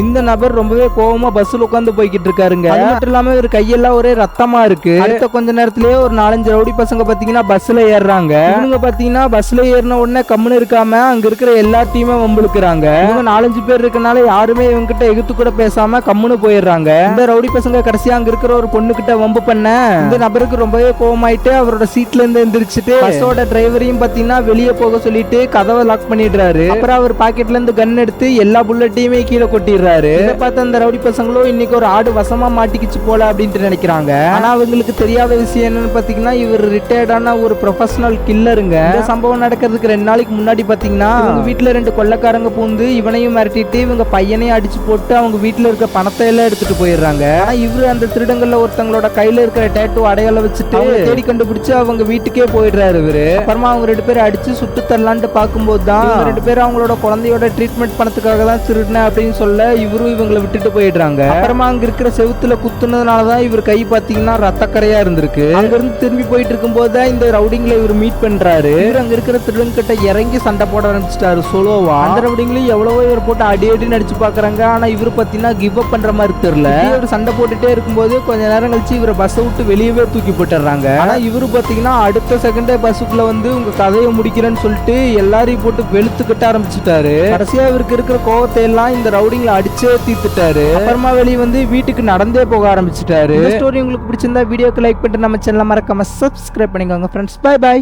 இந்த நபர் ரொம்பவே கோவமா பஸ்ல உட்காந்து போய்கிட்டு இருக்காருங்க. அது மட்டும் இல்லாம இவர் கையெல்லாம் ஒரே ரத்தமா இருக்கு. அடுத்த கொஞ்ச நேரத்திலேயே ஒரு 4-5 ரவுடி பசங்க பாத்தீங்கன்னா பஸ்ல ஏறுறாங்க. இவங்க பாத்தீங்கன்னா பஸ்ல ஏறின உடனே கம்முன்னு இருக்காம அங்க இருக்கிற எல்லாத்தையுமே வம்பிழுக்கிறாங்க. இவங்க 4-5 பேர் இருக்கனால யாருமே இவங்க கிட்ட எகுத்து கூட பேசாம கம்முன்னு போயிடுறாங்க. இந்த ரவுடி பசங்க கடைசியா அங்க இருக்கிற ஒரு பொண்ணு கிட்ட வம்பு பண்ண இந்த நபருக்கு ரொம்பவே கோவமாயிட்டு அவரோட சீட்ல இருந்து எந்திரிச்சிட்டு பஸ்ஸோட டிரைவரையும் பாத்தீங்கன்னா வெளியே போக சொல்லிட்டு கதவை லாக் பண்ணிடுறாரு. அப்புறம் அவர் பாக்கெட்ல இருந்து கன் எடுத்து எல்லா புல்லட்டையுமே கீழே கொட்டிடுறாரு. இதை பார்த்து அந்த ரவுடி பசங்களும் இன்னைக்கு ஒரு ஆடு வசமா மாட்டிக்கிச்சு போல அப்படின்ட்டு நினைக்கிறாங்க. ஆனா அவங்களுக்கு தெரியாத விஷயம் என்னன்னு பாத்தீங்கன்னா இவர் ரிட்டையர்டான ஒரு ப்ரொஃபஷனல் கில்லருங்க. இந்த சம்பவம் நடக்கிறதுக்கு 2 நாளைக்கு முன்னாடி பாத்தீங்கன்னா இவங்க வீட்டுல 2 கொள்ளைக்காரங்க பூந்து இவனையும் மிரட்டிட்டு இவங்க பையனையும் அடிச்சு போட்டு அவங்க வீட்டுல இருக்க பணத்தை எல்லாம் எடுத்துட்டு போயிடுறாங்க. ஆனா இவரு அந்த திருடங்கள்ல ஒருத்தங்களோட கையில இருக்கிற டேட்டூ அடையாளம் வச்சுட்டு தேடி கண்டுபிடிச்சு அவங்க வீட்டுக்கே போயிடுறாரு இவரு. அப்புறமா அவங்க 2 பேரும் அடிச்சு சுட்டு தரலான்ட்டு பார்க்கும்போது தான் 2 பேரும் அவங்களோட குழந்தையோட ட்ரீட்மெண்ட் பணத்துக்காக தான் திருடின அப்படின்னு சொல்ல இவரும் இவங்களை விட்டுட்டு போயிடுறாங்க. அப்புறமா அங்க இருக்கிற செவுத்துல குத்துனதுனாலதான் இவர் கை பாத்தீங்கன்னா ரத்தக்கரையா இருந்திருக்கு. அங்க இருந்து திரும்பி போயிட்டு இருக்கும் போது இந்த ரவுடிங்களை இவர் மீட் பண்றாரு. இவர் அங்க இருக்கிற திருடன் கிட்ட இறங்கி சண்டை போட ஆரம்பிச்சிட்டாரு சோலோவா. அந்த ரவுடிங்களையும் எவ்வளவோ இவர் போட்டு அடி நடிச்சு பாக்குறாங்க. ஆனா இவர் பாத்தீங்கன்னா கிவ் அப் பண்ற மாதிரி தெரியல. இவர் சண்டை போட்டுட்டே இருக்கும்போது கொஞ்ச நேரம் கழிச்சு இவரை பஸ் விட்டு வெளியவே தூக்கி போட்டுறாங்க. ஆனா இவரு பாத்தீங்கன்னா அடுத்த செகண்டே பஸ்ஸுக்குள்ள வந்து உங்க கதையை முடிக்கிறேன்னு சொல்லிட்டு எல்லாரையும் போட்டு வெளுத்து கட்ட ஆரம்பிச்சுட்டாரு. கடைசியா இவருக்கு இருக்கிற கோவத்தை எல்லாம் இந்த ரவுடிங்களை அடிச்சே தீர்த்துட்டாரு. அப்புறமா வெளியே வந்து வீட்டுக்கு நடந்தே போக ஆரம்பிச்சுட்டாரு. இந்த ஸ்டோரி உங்களுக்கு பிடிச்சிருந்தா வீடியோக்கு லைக் பண்ணிட்டு நம்ம சேனலை மறக்காம சப்ஸ்கிரைப் பண்ணிக்கோங்க ஃப்ரெண்ட்ஸ். By by.